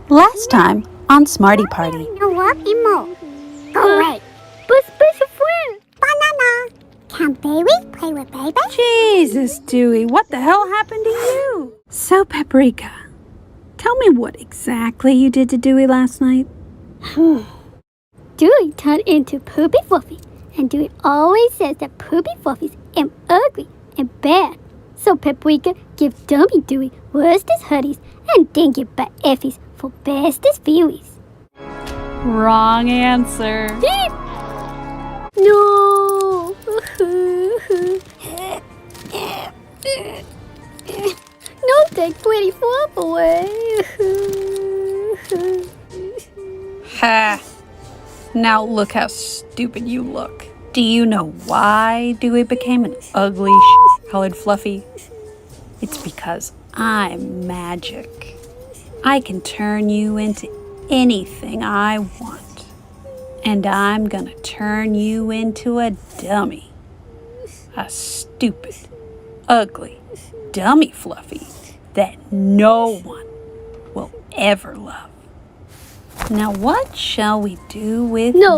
Last time on Smarty Party. No walking more. Go away. But special friend. Banana. Can baby play with baby? Jesus, Dewey, what the hell happened to you? So, Paprika, tell me what exactly you did to Dewey last night. Dewey turned into Poopy Fluffy, and Dewey always says that Poopy Fluffies are ugly and bad. So Paprika give Dummy Dewey worstest hoodies and then give Bad Effies for bestest viewies. Wrong answer. No! No, take pretty fluff away. Ha! Now look how stupid you look. Do you know why Dewey became an ugly, colored Fluffy? It's because I'm magic. I can turn you into anything I want. And I'm gonna turn you into a dummy. A stupid, ugly, dummy Fluffy that no one will ever love. Now what shall we do with these? No,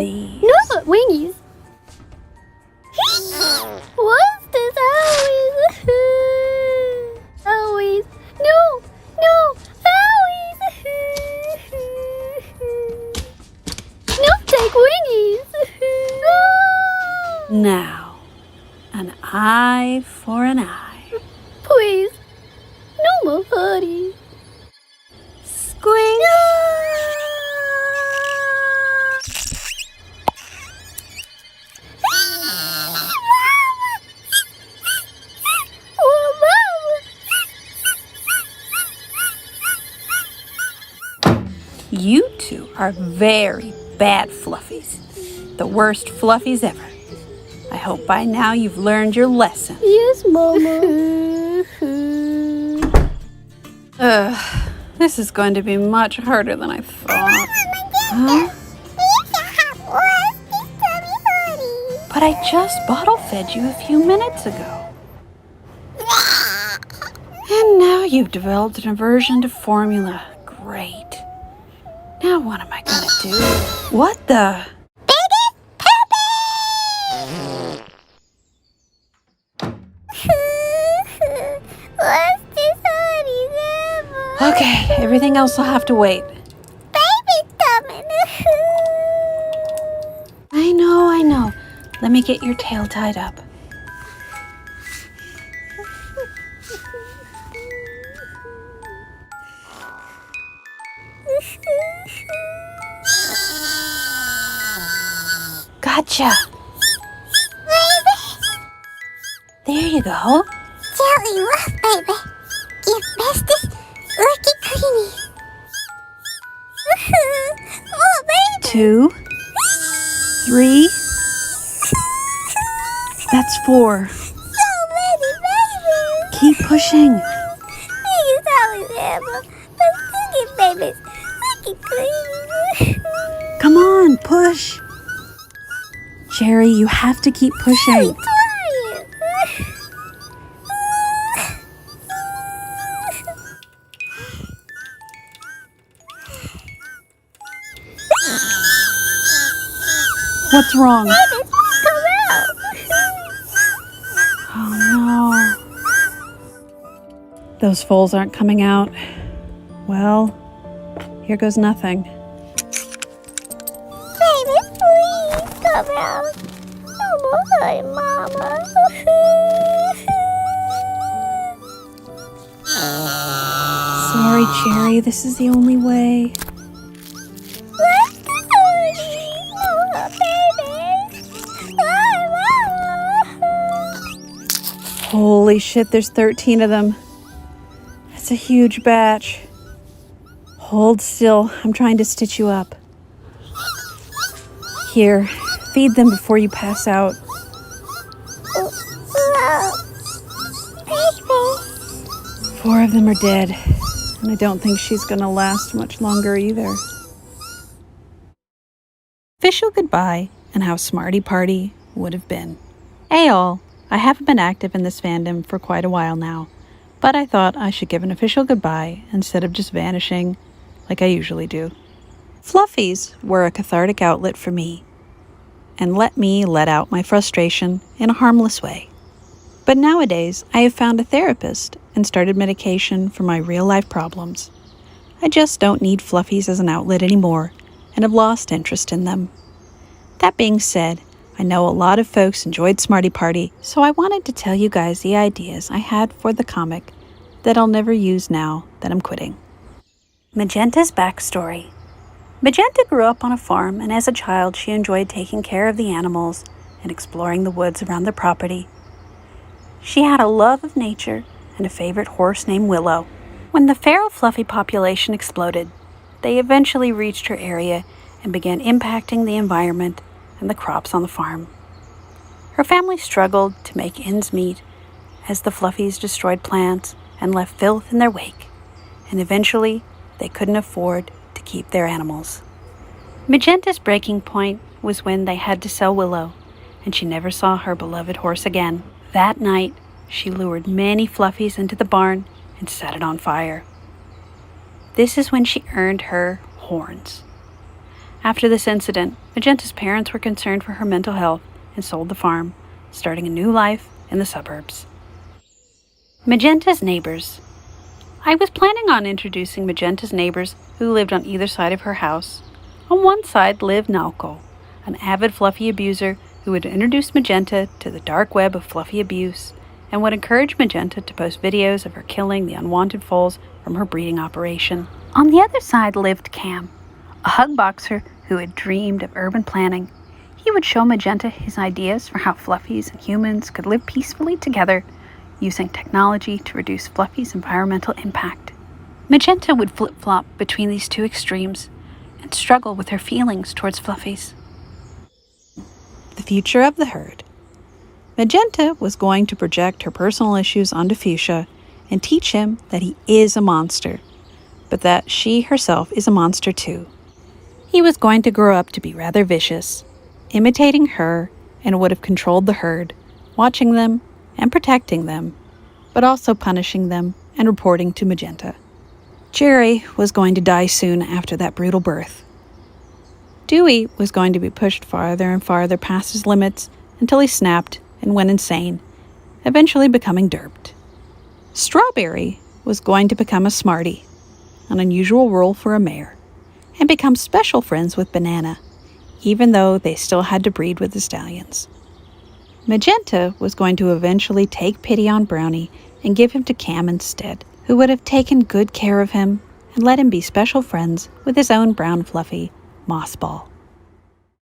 wingies. What's this always? Always. No, always. No, take wingies. No. Now, an eye for an eye. Please, no more hoodie. Squeak! You two are very bad Fluffies. The worst Fluffies ever. I hope by now you've learned your lesson. Yes, Mama. This is going to be much harder than I thought. Huh? But I just bottle fed you a few minutes ago. And now you've developed an aversion to formula. Great. Now what am I gonna do? What the? Okay, everything else will have to wait. I know. Let me get your tail tied up. Gotcha. There you go. Jelly love, baby. Give bestest looky creamy. Oh, baby. 2, 3. That's 4. So many, baby. Keep pushing. He's always ever. But looky, babies. Looky creamy. Come on, push. Jerry, you have to keep pushing. What's wrong? Oh no. Those foals aren't coming out. Well, here goes nothing. Baby, please come out. No more hurting, Mama. Sorry, Cherry, this is the only way. What's the hurry? No, baby. Mama. Holy shit, there's 13 of them. That's a huge batch. Hold still, I'm trying to stitch you up. Here, feed them before you pass out. Baby. 4 of them are dead, and I don't think she's gonna last much longer either. Official goodbye and how Smarty Party would have been. Hey all, I haven't been active in this fandom for quite a while now, but I thought I should give an official goodbye instead of just vanishing like I usually do. Fluffies were a cathartic outlet for me and let me let out my frustration in a harmless way. But nowadays, I have found a therapist and started medication for my real-life problems. I just don't need fluffies as an outlet anymore and have lost interest in them. That being said, I know a lot of folks enjoyed Smarty Party, so I wanted to tell you guys the ideas I had for the comic that I'll never use now that I'm quitting. Magenta's backstory. Magenta grew up on a farm, and as a child she enjoyed taking care of the animals and exploring the woods around the property. She had a love of nature and a favorite horse named Willow. When the feral fluffy population exploded, they eventually reached her area and began impacting the environment and the crops on the farm. Her family struggled to make ends meet as the fluffies destroyed plants and left filth in their wake, and eventually they couldn't afford to keep their animals. Magenta's breaking point was when they had to sell Willow, and she never saw her beloved horse again. That night, she lured many fluffies into the barn and set it on fire. This is when she earned her horns. After this incident, Magenta's parents were concerned for her mental health and sold the farm, starting a new life in the suburbs. Magenta's neighbors. I was planning on introducing Magenta's neighbors who lived on either side of her house. On one side lived Nalco, an avid fluffy abuser who would introduce Magenta to the dark web of fluffy abuse and would encourage Magenta to post videos of her killing the unwanted foals from her breeding operation. On the other side lived Cam, a hug boxer who had dreamed of urban planning. He would show Magenta his ideas for how fluffies and humans could live peacefully together, using technology to reduce Fluffy's environmental impact. Magenta would flip-flop between these two extremes and struggle with her feelings towards fluffies. The future of the herd. Magenta was going to project her personal issues onto Fuchsia and teach him that he is a monster, but that she herself is a monster too. He was going to grow up to be rather vicious, imitating her, and would have controlled the herd, watching them and protecting them, but also punishing them and reporting to Magenta. Jerry was going to die soon after that brutal birth. Dewey was going to be pushed farther and farther past his limits until he snapped and went insane, eventually becoming derped. Strawberry was going to become a Smarty, an unusual role for a mare, and become special friends with Banana, even though they still had to breed with the stallions. Magenta was going to eventually take pity on Brownie and give him to Cam instead, who would have taken good care of him and let him be special friends with his own brown fluffy, Mossball.